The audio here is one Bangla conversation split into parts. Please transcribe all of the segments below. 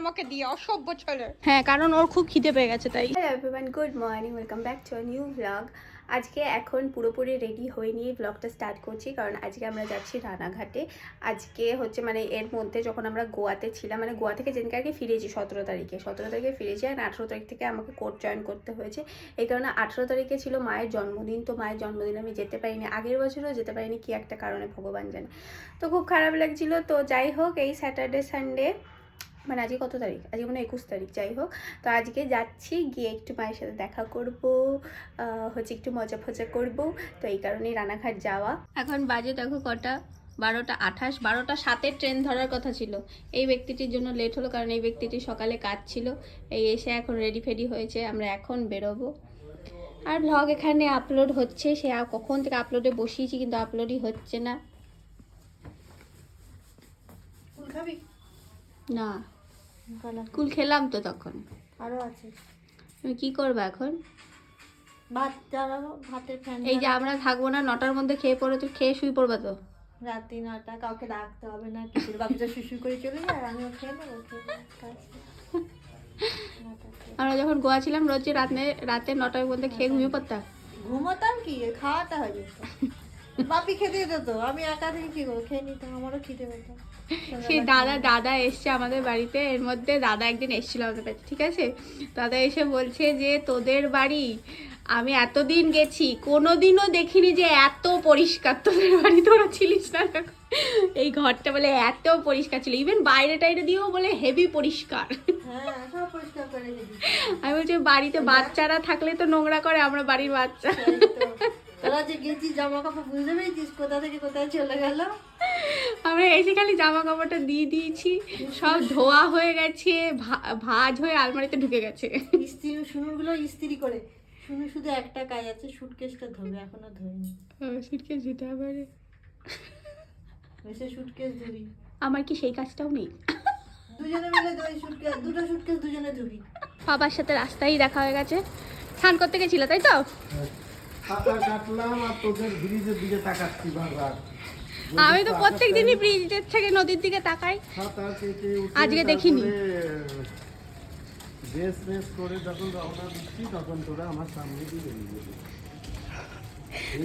আমাকে দিয়ে অসভ্য ছেলে। হ্যাঁ, কারণ ওর খুব খিদে পেয়ে গেছে তাই। Hello everyone, good morning, welcome back to a new blog. আজকে এখন পুরোপুরি রেডি হয়ে নিয়ে ব্লগটা স্টার্ট করছি, কারণ আজকে আমরা যাচ্ছি রানাঘাটে। আজকে হচ্ছে মানে এর মধ্যে যখন আমরা গোয়াতে ছিলাম, মানে গোয়া থেকে যেদিনকে আর কি ফিরেছি 17 তারিখে ফিরেছি, আর 18 তারিখ থেকে আমাকে কোর্ট জয়েন করতে হয়েছে। এই কারণে 18 তারিখে ছিল মায়ের জন্মদিন, তো মায়ের জন্মদিন আমি যেতে পারিনি, আগের বছরও যেতে পারিনি, কি একটা কারণে ভগবান জানে। তো খুব খারাপ লাগছিল। তো যাই হোক, এই স্যাটারডে সানডে মানে আজকে কত তারিখ, আজকে মানে 21 তারিখ, যাই হোক, তো আজকে যাচ্ছি, গিয়ে একটু মায়ের সাথে দেখা করব, হচ্ছে একটু মজা ফজা করব, তো এই কারণেই রানাঘাট যাওয়া। এখন বাজে দেখো কটা, 12:28, 12:07 ট্রেন ধরার কথা ছিল। এই ব্যক্তিটির জন্য লেট হলো, কারণ এই ব্যক্তিটি সকালে কাজ ছিল। এই এসে এখন রেডি ফেডি হয়েছে, আমরা এখন বেরোবো। আর ব্লগ এখানে আপলোড হচ্ছে, সে কখন থেকে আপলোডে বসিয়েছি, কিন্তু আপলোডই হচ্ছে না। না, কুল খেলাম তো তখন। আরো আছে, তুমি কি করবে এখন? ভাত জ্বালাবো, ভাতের ফ্যান। এই যে আমরা থাকবো না, 9টার মধ্যে খেয়ে পড়ে, তো খেয়ে শুয়ে পড়বা তো। রাত্রি 9টা, কাউকে ডাকতে হবে না, কিছু বাচ্চা শুশু করে চলে যায়, আর আমিও খেয়ে নেবো। আমরা যখন গোয়া ছিলাম রোজ রাতে 9টার মধ্যে খেয়ে ঘুমিয়ে পড়তাম। ঘুমোতাম কি, খাওয়াটা হয়ে যেত। বাপি খেতে যেত, আমি একা থেকে কি করবো, খেয়ে নিতাম, আমারও খিদে পেত। সেই দাদা এসছে আমাদের বাড়িতে, এর মধ্যে দাদা একদিন এসেছিল আমাদের বাড়িতে, ঠিক আছে? দাদা এসে বলছে যে তোদের বাড়ি আমি এতদিন গেছি, কোনোদিনও দেখিনি যে এত পরিষ্কার। তোদের বাড়ি তোরা ছিলিস না, এই ঘরটা বলে এত পরিষ্কার ছিল, ইভেন বাইরে টাইরে দিয়েও বলে হেভি পরিষ্কার। হ্যাঁ, সব পরিষ্কার করে রেখে আমি বলছি বাড়িতে বাচ্চারা থাকলে তো নোংরা করে, আমরা বাড়ির বাচ্চা। তোরা যে গেছিস জামা কাপড় বুঝতে পেরেছিস কোথা থেকে কোথায় চলে গেল? আমরা এসে খালি জামা কাপড়টা দিয়ে দিয়েছি, সব ধোয়া হয়ে গেছে, ভাঁজ হয়ে আলমারিতে ঢুকে গেছে। ইস্ত্রি শুনুগুলো ইস্ত্রি করে, শুনু শুধু একটা কাজ আছে, সুটকেসটা ধোবে, এখনো ধোয়নি। সুটকেস দিতে হবে, এসে সুটকেস ধুবি। আমার কি সেই কাজটাও নেই? দুজনে মিলে দুই সুটকেস, দুটো সুটকেস দুজনে ধুবি। বাবার সাথে রাস্তায় দেখা হয়ে গেছে, স্নান করতে গেছিল তাই তো? আমি তো প্রত্যেক দিনই ব্রিজের থেকে নদীর দিকে তাকাই, আজকে দেখিনি।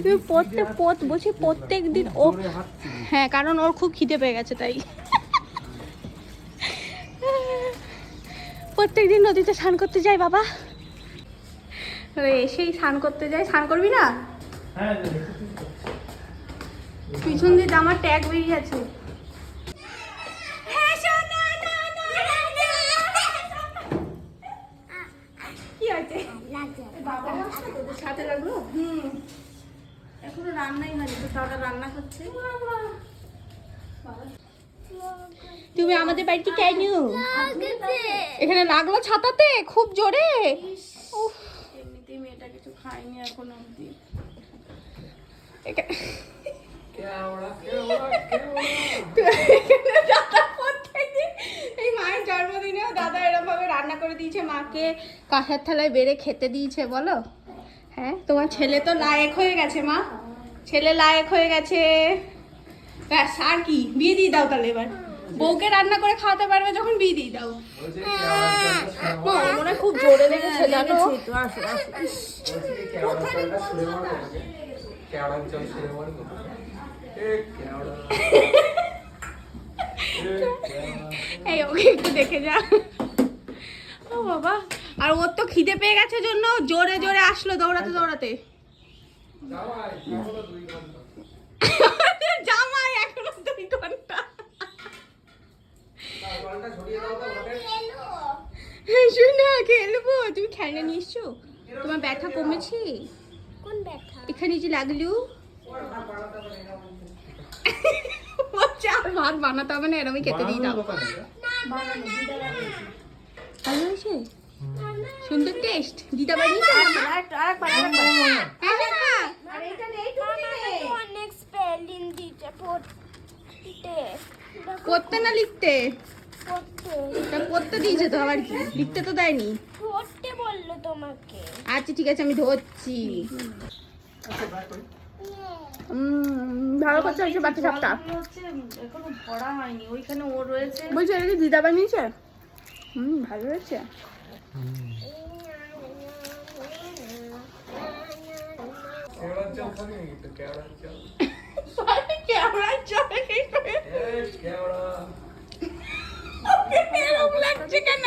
তুমি বলছি প্রত্যেক দিন ও, হ্যাঁ কারণ ওর খুব খিদে পেয়ে গেছে তাই। প্রত্যেকদিন নদীতে স্নান করতে যাই বাবা, এসেই স্নান করতে যাই। স্নান করবি না? পিছন দিয়ে আমার ট্যাগ বেরিয়ে আছে। কি আছে? সাথে লাগলো? এখনো রান্নাই হয়নি, তো তারা রান্না করছে। তুমি আমাদের বাড়িতে কেন? এখানে লাগলো ছাতাতে খুব জোরে। এমনিতেই মেয়েটা কিছু খায়নি এখনো অব্দি। এই মায়ের জন্মদিনেও দাদা এরকম ভাবে রান্না করে দিয়েছে, মাকে কাঁসার থালায় বেড়ে খেতে দিয়েছে। বলো, হ্যাঁ তোমার ছেলে তো লায়েক হয়ে গেছে মা, ছেলে লায়েক হয়ে গেছে। ব্যাস, আর কি, বিয়ে দিয়ে দাও তাহলে। এবার বউকে রান্না করে খাওয়াতে পারবে যখন, বিয়ে দিয়ে দাও। মনে খুব জোরে লেগেছে জানো। এই ওকে একটু দেখে যা। ও বাবা, আর ওর তো খিদে পেয়ে গেছে জন্য জোরে জোরে আসলো দৌড়াতে দৌড়াতে। জামাই এখনো 2 ঘন্টা। শুনো, খেলবো। তুমি খেলনা নিয়ে এসছো? তোমার ব্যথা কমেছে? কোন ব্যথা? এখানে যে লাগলো। চাল ভাত বানাতে হবে না, এরমই খেতে দিয়ে দাও। ভালো হয়েছে, সুন্দর টেস্ট। দিদা বানিয়েছে? অনেক স্পেলিং দিতে পড়তে না লিখতে? পড়তে দিয়েছে তো, আবার কি লিখতে তো দেয়নি। পড়তে বললো তোমাকে। আচ্ছা ঠিক আছে, আমি ধরছি। ভালো করতে হয়েছে বাচ্চা সাপটা। এখনো ভরা হয়নি, ওইখানে ও রয়েছে। বলছি এটা কি দিদা বানিয়েছে? ভালো হয়েছে। এরকম লাগছে কেন?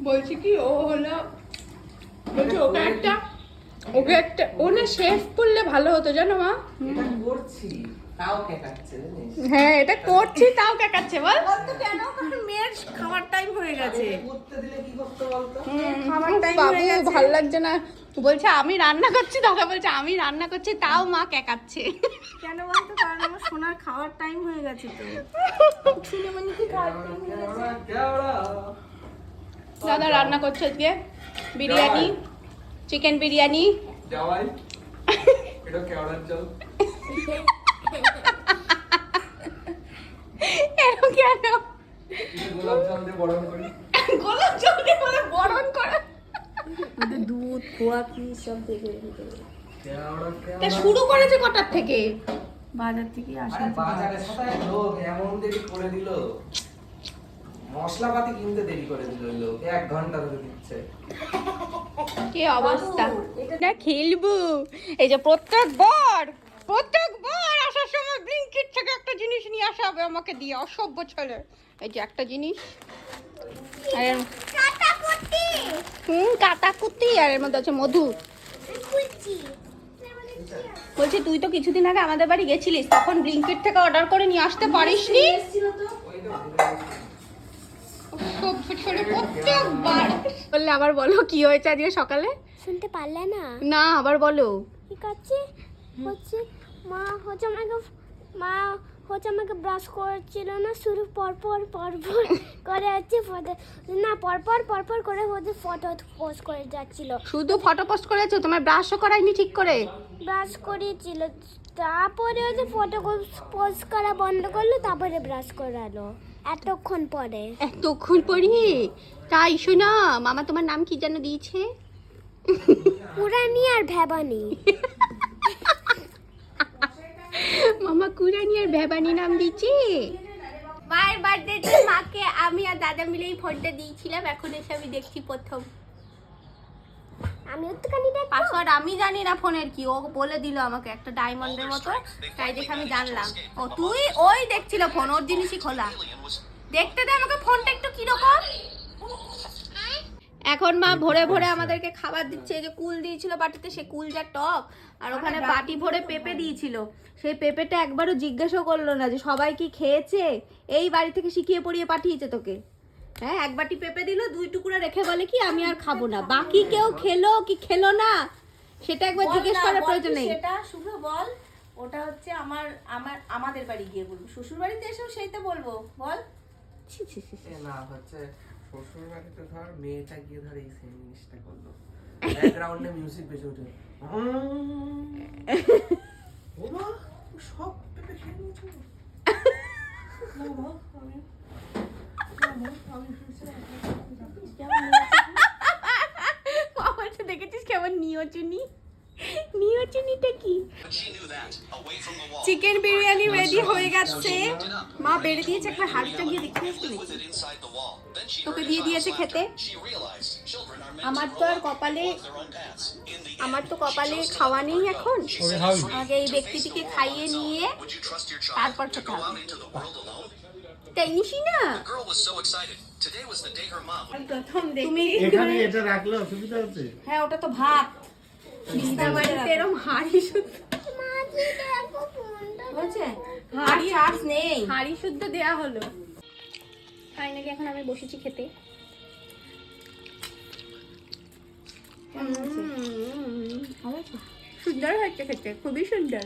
বলছি কি ও হলো, বলছি ওকে একটা ও না শেফ করলে ভালো হতো জানো মা। হ্যাঁ এটা করছি তাও কেকাচ্ছে বল। কেন? কারণ মেয়ের খাবার টাইম হয়ে গেছে। বাবু ভালো লাগছে না, বলছে আমি রান্না করছি, দাদা বলছে আমি রান্না করছি তাও মা কেকাচ্ছে। কেন বলতো? কারণ আমার সোনার খাওয়ার টাইম হয়ে গেছে তো। শুনে মনে কি খাওয়ার টাইম হয়ে গেছে। দাদা রান্না করছে আজকে বিরিয়ানি, চিকেন বিরিয়ানি। জামাই এটা কেওড়ার জল। এরকম কেন? গোলাপ জল দিয়ে বরণ করি। গোলাপ জল দিয়ে বলে বরণ করা। ওদের দুধ খোয়া কি সব দেখে কেওড়া তা শুরু করেছে কটার থেকে? বাজার থেকে আসে। আরে বাজারে সবাই লোক এমন দেরি করে দিল, মশলাপাতি কিনতে দেরি করে দিল ওই লোক, 1 ঘন্টা ধরে দিচ্ছে। কি অবস্থা। এটা খেলবো। এই যে প্রত্যেকবার আসার সময় ব্লিঙ্কিট থেকে একটা জিনিস নিয়ে আসা হবে আমাকে দিয়ে, অসভ্য ছেলে। এই যে একটা জিনিস কাটাকুটি, আর এর মধ্যে আছে মধু। বলছি তুই তো কিছুদিন আগে আমাদের বাড়ি গেছিলিস, তখন ব্লিঙ্কিট থেকে অর্ডার করে নিয়ে আসতে পারিসনি? প্রত্যেকবার বললে আবার বলো কি হয়েছে আজকে সকালে? শুনতে পারলে না? না আবার বলো। ঠিক আছে, হচ্ছে মা হচ্ছে আমাকে ব্রাশ করছিল না, শুরু পরপর করে হচ্ছে পরপর করে হচ্ছে ফটো পোস্ট করে যাচ্ছিল। শুধু ফটো পোস্ট করেছো, তোমার ব্রাশও করায়নি ঠিক করে? ব্রাশ করেছিল, তারপরে হচ্ছে ফটো পোস্ট করা বন্ধ করলো, তারপরে ব্রাশ করালো এতক্ষণ পরে। তাই শোনা, মামা তোমার নাম কি যেন দিয়েছে? পুরানি আর ভেবানি। মামা কুরানি আর ভেবানি নাম দিয়েছে। মায়ের বার্থডেতে মাকে আমি আর দাদা মিলেই ফোনটা দিয়েছিলাম, এখন এসে আমি দেখছি প্রথম। আমি একটুখানি দেখ, পাসওয়ার্ড আমি জানি না ফোনের কি, ও বলে দিল আমাকে একটা ডায়মন্ডের মতো, তাই দেখে আমি জানলাম। ও তুই ওই দেখছিল ফোন, ওর জিনিসই খোলা। দেখতে দে আমাকে ফোনটা একটু কিরকম। এখন মা ভোরে ভোরে আমাদেরকে খাবার দিচ্ছে। এই যে কুল দিয়েছিল বাটিতে, সে কুল যা টক, আর ওখানে বাটি ভরে পেঁপে দিয়েছিল। সেই পেঁপেটা একবারও জিজ্ঞাসা করলো না যে সবাই কি খেয়েছে, এই বাড়ি থেকে শিখিয়ে পড়িয়ে পাঠিয়েছে তোকে। হ্যাঁ, এক বাটি পেঁপে দিল, 2 টুকরা রেখে বলে কি আমি আর খাবো না। বাকি কেউ খেলো কি খেলো না সেটা একবার জিজ্ঞেস করার প্রয়োজন নেই। সেটা শুভ বল, ওটা হচ্ছে আমাদের বাড়ি গিয়ে বলবো, শ্বশুর বাড়িতে এসেও সেই তো বলবো, বল। না হচ্ছে শ্বশুর বাড়িতে ধর মেয়েটা গিয়ে ধর এই সেম জিনিসটা করলো, ব্যাকগ্রাউন্ডে মিউজিক বেজে ওঠে, ওমা সব পেঁপে খেয়ে নিয়েছো। দেখেছিস কেমন নিয়োচুনিটা কি? চিকেন বিরিয়ানি রেডি হয়ে গেছে, মা বেড়ে দিয়েছে। একবার হাড়িটা গিয়ে দেখিস তোকে দিয়ে দিয়েছে খেতে। আমার তো কপালে খাওয়া নেই এখন, আগে এই ব্যক্তিটিকে খাইয়ে নিয়ে তারপর খেতে হবে। তাই নিসি না তুমি এখানে এটা রাখলে অসুবিধা আছে? হ্যাঁ ওটা তো ভাত, বিস্তার বাড়িতে এরকম হাড়ি শুদ্ধ হয়েছে, আর চার্জ নেই। হাড়ি শুদ্ধ দেয়া হলো। ফাইনালি এখন আমি বসেছি খেতে। সুন্দর হচ্ছে খেতে, খুবই সুন্দর।